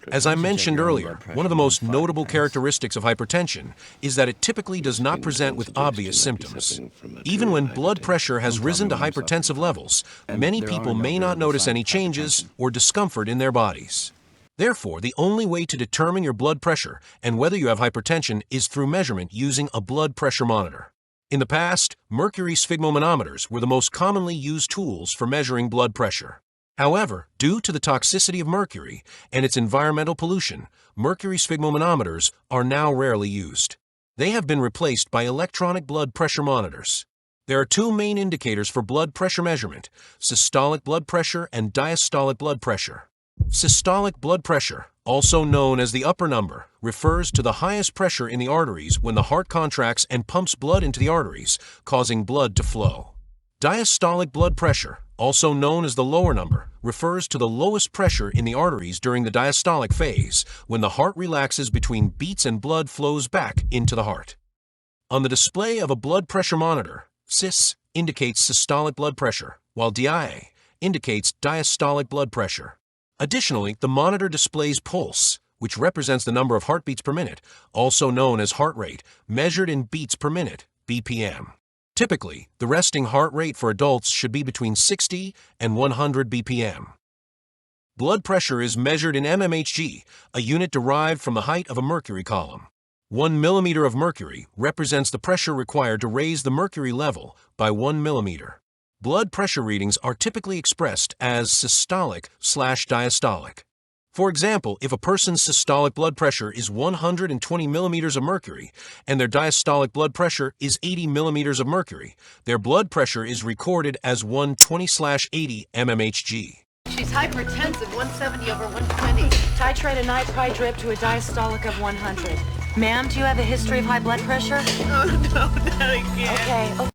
As I mentioned earlier, one of the most notable characteristics of hypertension is that it typically does not present with obvious symptoms. Even when blood pressure has risen to hypertensive levels, many people may not notice any changes or discomfort in their bodies. Therefore, the only way to determine your blood pressure and whether you have hypertension is through measurement using a blood pressure monitor. In the past, mercury sphygmomanometers were the most commonly used tools for measuring blood pressure. However, due to the toxicity of mercury and its environmental pollution, mercury sphygmomanometers are now rarely used. They have been replaced by electronic blood pressure monitors. There are two main indicators for blood pressure measurement: systolic blood pressure and diastolic blood pressure. Systolic blood pressure, also known as the upper number, refers to the highest pressure in the arteries when the heart contracts and pumps blood into the arteries, causing blood to flow. Diastolic blood pressure, also known as the lower number, refers to the lowest pressure in the arteries during the diastolic phase, when the heart relaxes between beats and blood flows back into the heart. On the display of a blood pressure monitor, Sys indicates systolic blood pressure, while Dia indicates diastolic blood pressure. Additionally, the monitor displays pulse, which represents the number of heartbeats per minute, also known as heart rate, measured in beats per minute, BPM. Typically, the resting heart rate for adults should be between 60 and 100 BPM. Blood pressure is measured in mmHg, a unit derived from the height of a mercury column. 1 millimeter of mercury represents the pressure required to raise the mercury level by 1 millimeter. Blood pressure readings are typically expressed as systolic/diastolic. For example, if a person's systolic blood pressure is 120 millimeters of mercury and their diastolic blood pressure is 80 millimeters of mercury, their blood pressure is recorded as 120/80 mmHg. She's hypertensive, 170 over 120. Titrate a nitrite drip to a diastolic of 100. Ma'am, do you have a history of high blood pressure? Oh, no, not again. Okay.